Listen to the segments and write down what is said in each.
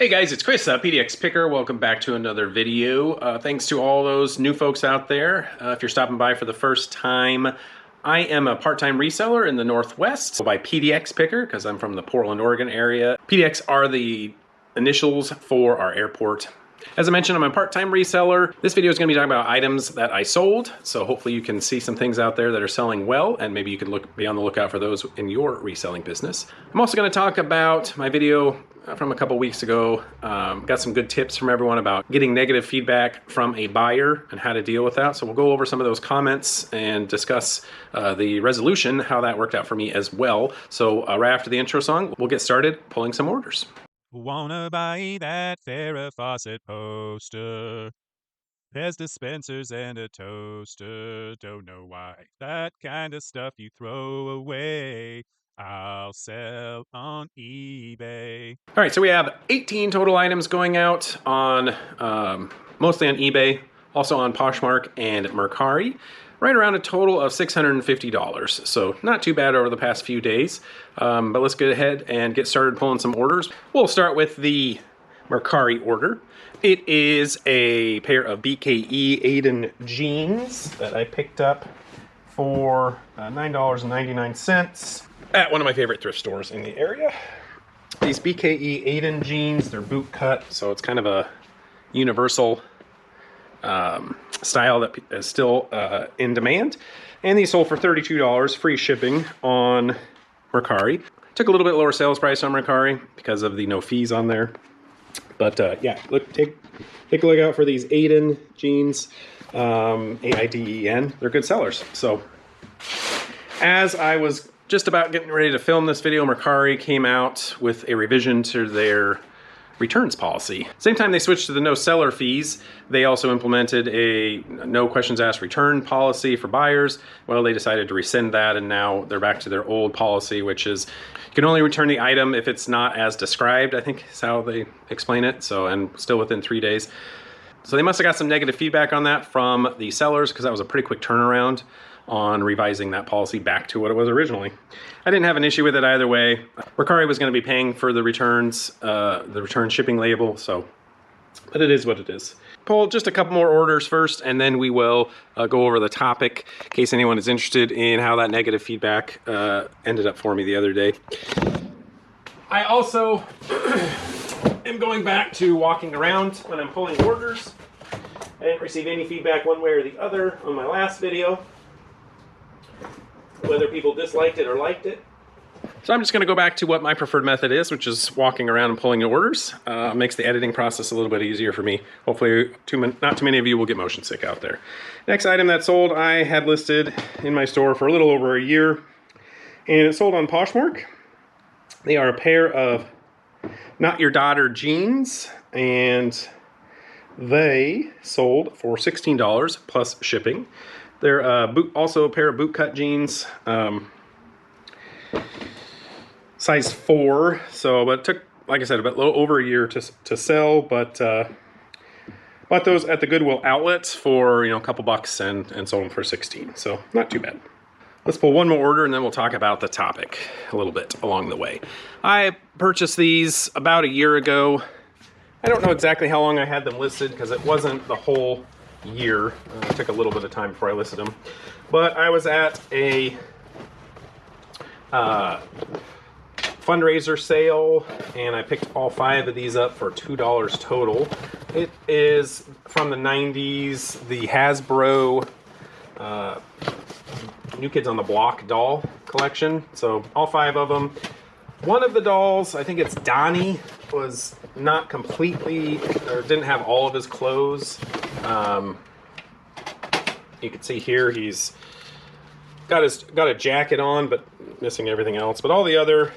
Hey guys, it's Chris, PDX Picker. Welcome back to another video. Thanks to all those new folks out there. If you're stopping by for the first time, I am a part-time reseller in the Northwest by PDX Picker because I'm from the Portland, Oregon area. PDX are the initials for our airport. As I mentioned, I'm a part-time reseller. This video is going to be talking about items that I sold, so hopefully you can see some things out there that are selling well, and maybe you can be on the lookout for those in your reselling business. I'm also going to talk about my video from a couple weeks ago. Got some good tips from everyone about getting negative feedback from a buyer and how to deal with that. So we'll go over some of those comments and discuss the resolution, how that worked out for me as well. So right after the intro song, we'll get started pulling some orders. Wanna buy that Farrah Fawcett poster? There's dispensers and a toaster. Don't know why. That kind of stuff you throw away. I'll sell on eBay. All right, so we have 18 total items going out on mostly on eBay, also on Poshmark and Mercari. Right around a total of $650. So not too bad over the past few days. But let's get ahead and get started pulling some orders. We'll start with the Mercari order. It is a pair of BKE Aiden jeans that I picked up for $9.99 at one of my favorite thrift stores in the area. These BKE Aiden jeans, they're boot cut, so it's kind of a universal style that is still in demand. And these sold for $32, free shipping on Mercari. Took a little bit lower sales price on Mercari because of the no fees on there. But yeah, take a look out for these Aiden jeans, A-I-D-E-N. They're good sellers. So as I was just about getting ready to film this video, Mercari came out with a revision to their returns policy. Same time they switched to the no seller fees, they also implemented a no questions asked return policy for buyers. Well, they decided to rescind that, and now they're back to their old policy, which is you can only return the item if it's not as described, I think is how they explain it. So, and still within 3 days. So they must have got some negative feedback on that from the sellers, because that was a pretty quick turnaround on revising that policy back to what it was originally. I didn't have an issue with it either way. Mercari was going to be paying for the returns, the return shipping label, so, but it is what it is. Pull just a couple more orders first, and then we will go over the topic in case anyone is interested in how that negative feedback ended up for me the other day. I also am going back to walking around when I'm pulling orders. I didn't receive any feedback one way or the other on my last video, whether people disliked it or liked it. So I'm just going to go back to what my preferred method is, which is walking around and pulling orders. Makes the editing process a little bit easier for me. Hopefully not too many of you will get motion sick out there. Next item that sold, I had listed in my store for a little over a year, and it sold on Poshmark. They are a pair of Not Your Daughter jeans, and they sold for $16 plus shipping. They're also a pair of boot cut jeans, size 4. So, but it took, like I said, about a little over a year to sell. But bought those at the Goodwill outlets for a couple bucks and sold them for 16. So not too bad. Let's pull one more order and then we'll talk about the topic a little bit along the way. I purchased these about a year ago. I don't know exactly how long I had them listed because it wasn't the whole year. It took a little bit of time before I listed them, but I was at a fundraiser sale and I picked all 5 of these up for $2 total. It is from the 90s, the Hasbro New Kids on the Block doll collection. So all 5 of them. One of the dolls, I think it's Donnie, was not completely, or didn't have all of his clothes. You can see here he's got a jacket on, but missing everything else. But all the other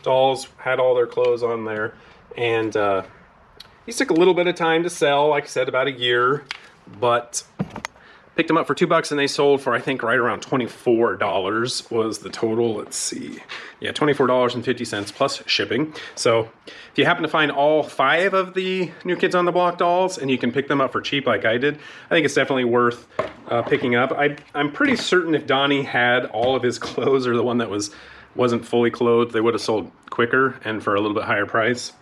dolls had all their clothes on there, and these took a little bit of time to sell. Like I said, about a year, but picked them up for $2 and they sold for, I think, right around $24 was the total. Let's see. Yeah, $24.50 plus shipping. So if you happen to find all 5 of the New Kids on the Block dolls and you can pick them up for cheap like I did, I think it's definitely worth picking up. I'm pretty certain if Donnie had all of his clothes, or the one that wasn't fully clothed, they would have sold quicker and for a little bit higher price.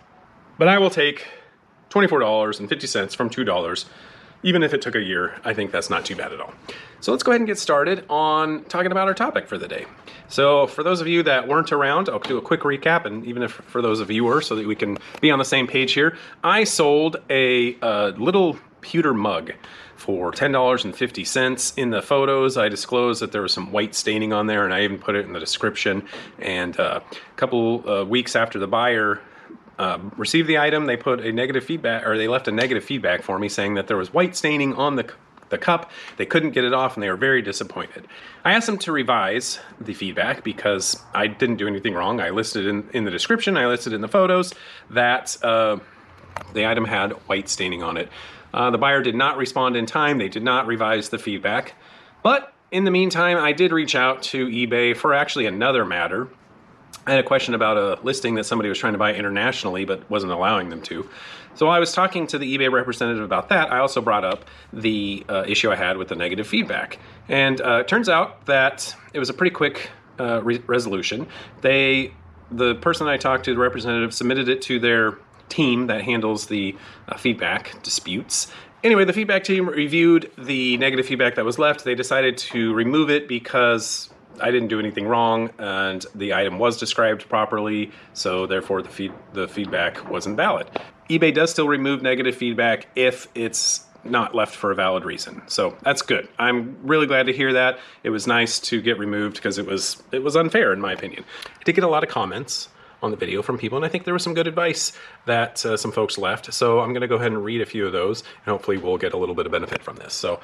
But I will take $24.50 from $2. Even if it took a year, I think that's not too bad at all. So let's go ahead and get started on talking about our topic for the day. So for those of you that weren't around, I'll do a quick recap, and even if for those of you were, so that we can be on the same page here. I sold a little pewter mug for $10.50. In the photos, I disclosed that there was some white staining on there, and I even put it in the description. And a couple weeks after the buyer received the item, they put a negative feedback, or they left a negative feedback for me saying that there was white staining on the cup. They couldn't get it off and they were very disappointed. I asked them to revise the feedback because I didn't do anything wrong. I listed in the description, I listed in the photos that the item had white staining on it. The buyer did not respond in time. They did not revise the feedback. But in the meantime, I did reach out to eBay for actually another matter. I had a question about a listing that somebody was trying to buy internationally but wasn't allowing them to. So I was talking to the eBay representative about that. I also brought up the issue I had with the negative feedback. And it turns out that it was a pretty quick resolution. The person I talked to, the representative, submitted it to their team that handles the feedback disputes. Anyway, the feedback team reviewed the negative feedback that was left. They decided to remove it because I didn't do anything wrong and the item was described properly, so therefore the feedback wasn't valid. eBay does still remove negative feedback if it's not left for a valid reason. So that's good. I'm really glad to hear that. It was nice to get removed because it was unfair in my opinion. I did get a lot of comments on the video from people, and I think there was some good advice that some folks left. So I'm going to go ahead and read a few of those, and hopefully we'll get a little bit of benefit from this. So,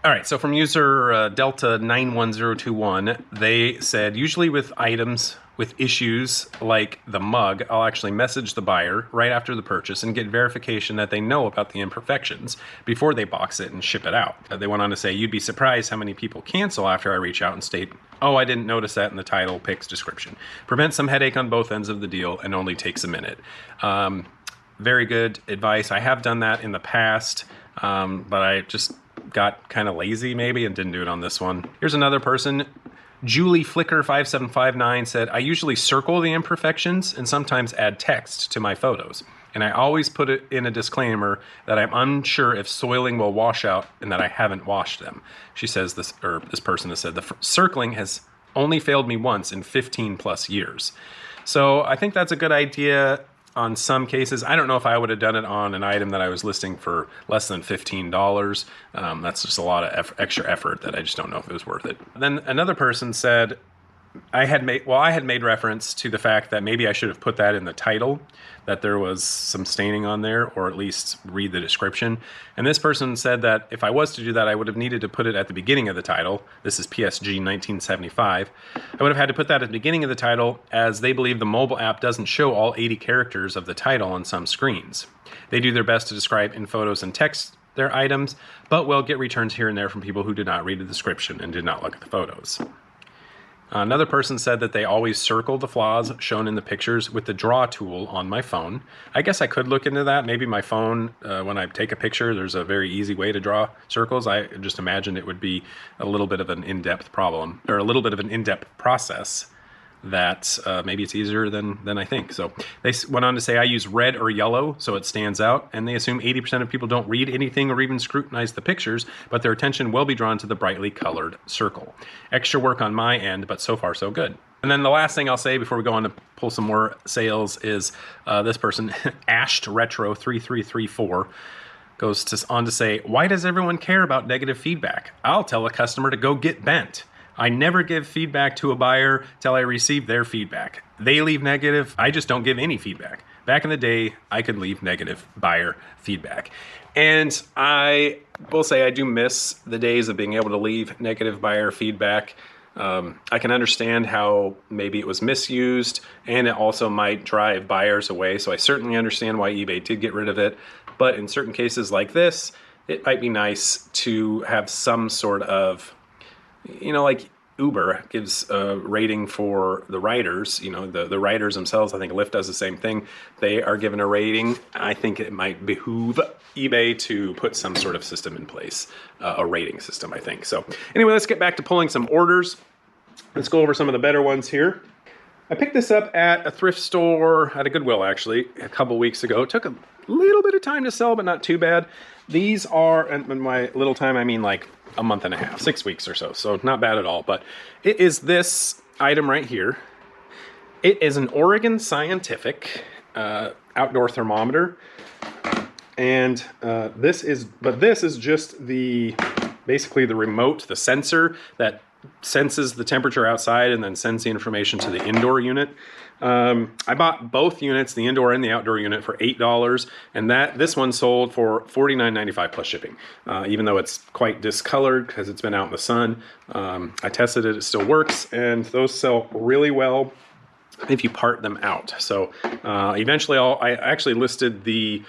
all right, so from user Delta91021, they said, usually with items with issues like the mug, I'll actually message the buyer right after the purchase and get verification that they know about the imperfections before they box it and ship it out. They went on to say, you'd be surprised how many people cancel after I reach out and state, oh, I didn't notice that in the title, pics, description. Prevents some headache on both ends of the deal and only takes a minute. Very good advice. I have done that in the past, but I just got kind of lazy maybe and didn't do it on this one. Here's another person. Julie Flicker 5759 said, I usually circle the imperfections and sometimes add text to my photos. And I always put it in a disclaimer that I'm unsure if soiling will wash out and that I haven't washed them. She says this person has said, the circling has only failed me once in 15 plus years. So I think that's a good idea on some cases. I don't know if I would have done it on an item that I was listing for less than $15. That's just a lot of extra effort that I just don't know if it was worth it. Then another person said, I had made reference to the fact that maybe I should have put that in the title, that there was some staining on there, or at least read the description. And this person said that if I was to do that, I would have needed to put it at the beginning of the title. This is PSG 1975. I would have had to put that at the beginning of the title, as they believe the mobile app doesn't show all 80 characters of the title on some screens. They do their best to describe in photos and text their items, but will get returns here and there from people who did not read the description and did not look at the photos. Another person said that they always circle the flaws shown in the pictures with the draw tool on my phone. I guess I could look into that. Maybe my phone, when I take a picture, there's a very easy way to draw circles. I just imagined it would be a little bit of an in-depth problem, or a little bit of an in-depth process that maybe it's easier than I think. So they went on to say, I use red or yellow so it stands out, and they assume 80% of people don't read anything or even scrutinize the pictures, but their attention will be drawn to the brightly colored circle. Extra work on my end, but so far so good. And then the last thing I'll say before we go on to pull some more sales is this person, Ashed Retro 3334, goes on to say, why does everyone care about negative feedback? I'll tell a customer to go get bent. I never give feedback to a buyer till I receive their feedback. They leave negative, I just don't give any feedback. Back in the day, I could leave negative buyer feedback. And I will say I do miss the days of being able to leave negative buyer feedback. I can understand how maybe it was misused, and it also might drive buyers away. So I certainly understand why eBay did get rid of it. But in certain cases like this, it might be nice to have some sort of, like Uber gives a rating for the writers, the writers themselves. I think Lyft does the same thing. They are given a rating. I think it might behoove eBay to put some sort of system in place, a rating system, I think. So anyway, let's get back to pulling some orders. Let's go over some of the better ones here. I picked this up at a thrift store, at a Goodwill actually, a couple weeks ago. It took a little bit of time to sell, but not too bad. These are, and by little time I mean like a month and a half, 6 weeks or so, so not bad at all. But it is this item right here. It is an Oregon Scientific outdoor thermometer, and this is just basically the remote, the sensor that senses the temperature outside and then sends the information to the indoor unit. I bought both units, the indoor and the outdoor unit, for $8, and this one sold for $49.95 plus shipping. Even though it's quite discolored because it's been out in the sun, I tested it, it still works, and those sell really well if you part them out. So eventually I actually listed the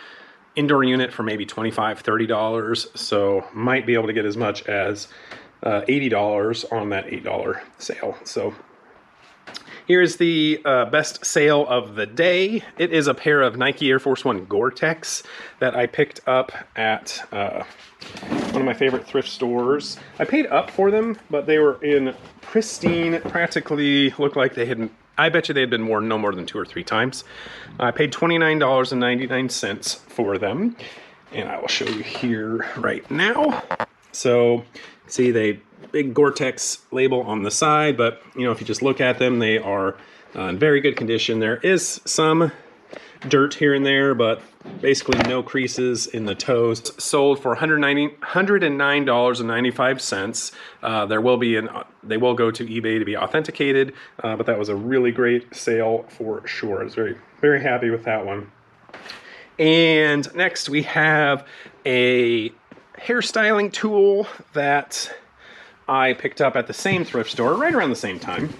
indoor unit for maybe $25, $30, so might be able to get as much as $80 on that $8 sale. So here's the best sale of the day. It is a pair of Nike Air Force One Gore-Tex that I picked up at one of my favorite thrift stores. I paid up for them, but they were in pristine, practically looked like they hadn't, I bet you they had been worn no more than 2 or 3 times. I paid $29.99 for them, and I will show you here right now. So, see the big Gore-Tex label on the side, but you know, if you just look at them, they are in very good condition. There is some dirt here and there, but basically no creases in the toes. Sold for $109.95. They will go to eBay to be authenticated, but that was a really great sale for sure. I was very, very happy with that one. And next we have a hairstyling tool that I picked up at the same thrift store right around the same time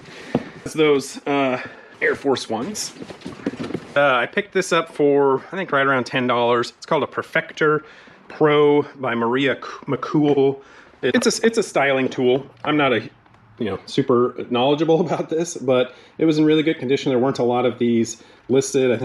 as those Air Force Ones. I picked this up for, I think, right around $10. It's called a Perfector Pro by Maria McCool. It's a styling tool. I'm not a super knowledgeable about this, but it was in really good condition. There weren't a lot of these listed. I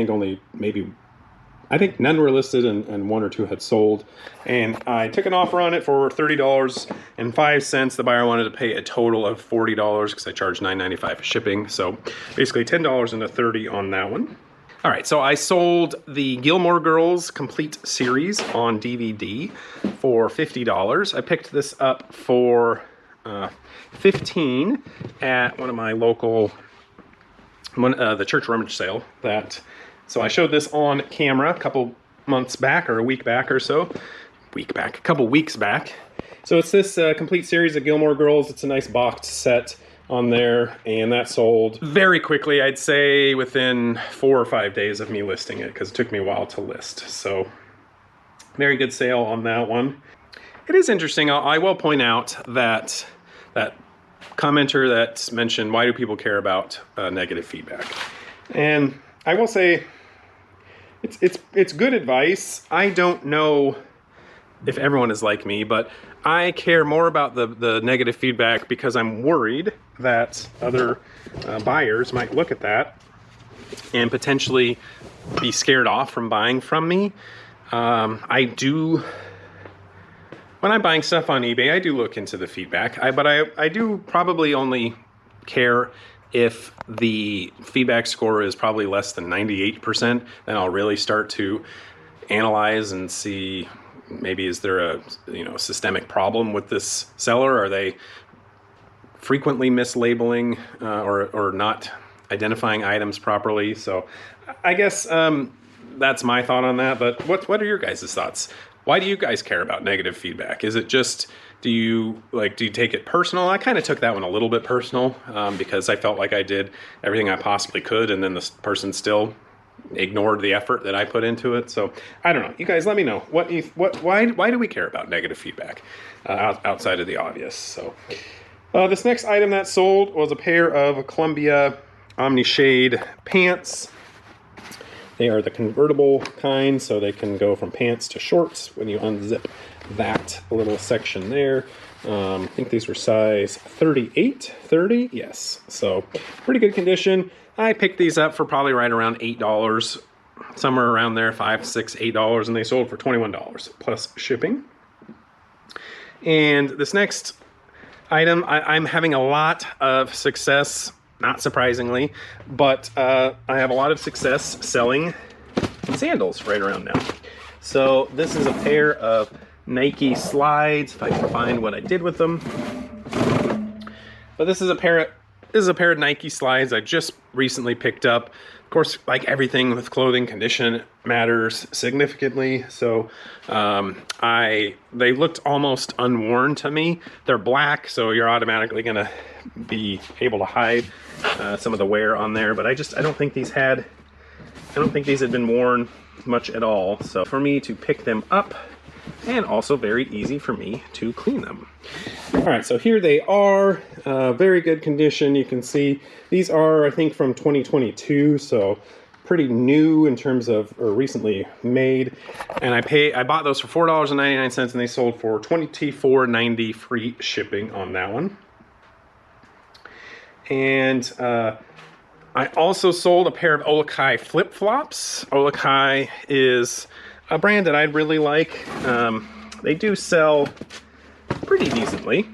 think none were listed, and 1 or 2 had sold. And I took an offer on it for $30.05. The buyer wanted to pay a total of $40 because I charged $9.95 for shipping. So basically $10 and a $30 on that one. All right, so I sold the Gilmore Girls Complete Series on DVD for $50. I picked this up for $15 at one of my local, the church rummage sale. So I showed this on camera a couple months back, or a week back or so. A couple weeks back. So it's this complete series of Gilmore Girls. It's a nice boxed set on there, and that sold very quickly. I'd say within 4 or 5 days of me listing it, because it took me a while to list. So very good sale on that one. It is interesting. I will point out that commenter that mentioned, why do people care about negative feedback? And I will say, it's good advice. I don't know if everyone is like me, but I care more about the negative feedback because I'm worried that other buyers might look at that and potentially be scared off from buying from me. When I'm buying stuff on eBay, I do look into the feedback, but I do probably only care if the feedback score is probably less than 98%. Then I'll really start to analyze and see, maybe is there a systemic problem with this seller? Are they frequently mislabeling or not identifying items properly? So I guess that's my thought on that. But what are your guys' thoughts? Why do you guys care about negative feedback? Is it just, do you take it personal? I kind of took that one a little bit personal because I felt like I did everything I possibly could, and then this person still ignored the effort that I put into it. So I don't know. You guys, let me know why do we care about negative feedback outside of the obvious? So this next item that sold was a pair of Columbia Omni Shade pants. They are the convertible kind, so they can go from pants to shorts when you unzip that little section there. I think these were size 38, 30, yes. So pretty good condition. I picked these up for probably right around $8, somewhere around there, $5, $6, $8, and they sold for $21 plus shipping. And this next item, I'm having a lot of success not surprisingly, but I have a lot of success selling sandals right around now. So this is a pair of Nike slides, if I can find what I did with them. But this is a pair of Nike slides I just recently picked up. Of course, like everything with clothing, condition matters significantly. So they looked almost unworn to me. They're black, so you're automatically gonna be able to hide some of the wear on there. But I don't think these had been worn much at all. So for me to pick them up, and also very easy for me to clean them. All right, so here they are, very good condition. You can see these are, I think, from 2022, so pretty new in terms of, or recently made. And I bought those for $4.99, and they sold for $24.90 free shipping on that one. And I also sold a pair of Olakai flip-flops. Olakai is a brand that I really like. They do sell pretty decently.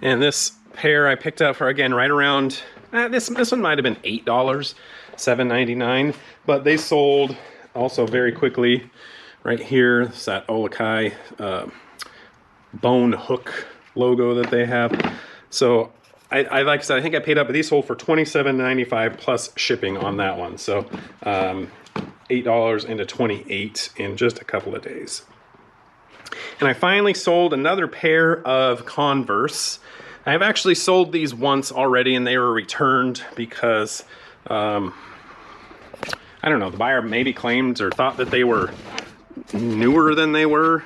And this pair I picked up for, again, right around, this one might have been $8, $7.99. But they sold also very quickly. Right here, it's that Olakai bone hook logo that they have. So I like I said, I think I paid up, but these sold for $27.95 plus shipping on that one. So $8 into $28 in just a couple of days. And I finally sold another pair of Converse. I've actually sold these once already, and they were returned because I don't know, the buyer maybe claimed or thought that they were newer than they were.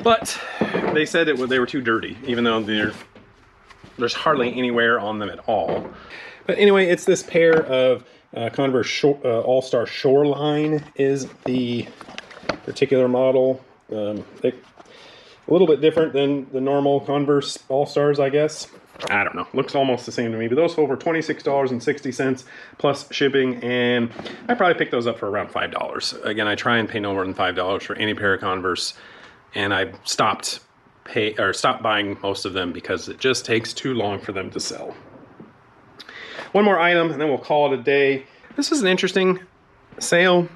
But they said they were too dirty, even though there's hardly any wear on them at all. But anyway, it's this pair of Converse All-Star Shoreline is the particular model. A little bit different than the normal Converse All-Stars, I guess. I don't know. Looks almost the same to me. But those sold for $26.60 plus shipping, and I probably picked those up for around $5. Again, I try and pay no more than $5 for any pair of Converse, and I stopped buying most of them because it just takes too long for them to sell. One more item, and then we'll call it a day. This is an interesting sale.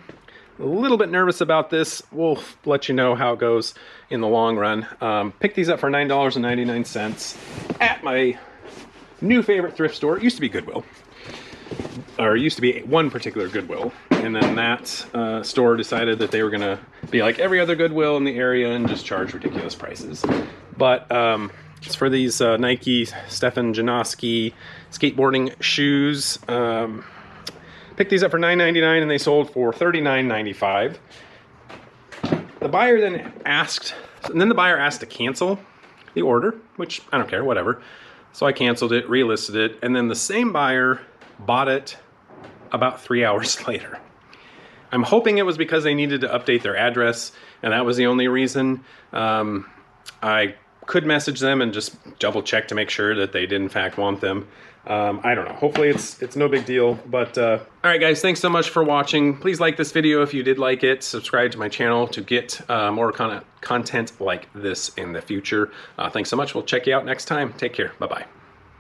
A little bit nervous about this. We'll let you know how it goes in the long run. Picked these up for $9.99 at my new favorite thrift store. It used to be Goodwill. Or it used to be one particular Goodwill. And then that store decided that they were gonna be like every other Goodwill in the area and just charge ridiculous prices. But it's for these Nike Stefan Janoski skateboarding shoes. Picked these up for $9.99 and they sold for $39.95. The buyer then asked to cancel the order, which I don't care, whatever. So I canceled it, relisted it, and then the same buyer bought it about 3 hours later. I'm hoping it was because they needed to update their address, and that was the only reason. I could message them and just double check to make sure that they did in fact want them. I don't know. Hopefully it's no big deal. But all right, guys, thanks so much for watching. Please like this video if you did like it. Subscribe to my channel to get more content like this in the future. Thanks so much. We'll check you out next time. Take care. Bye-bye.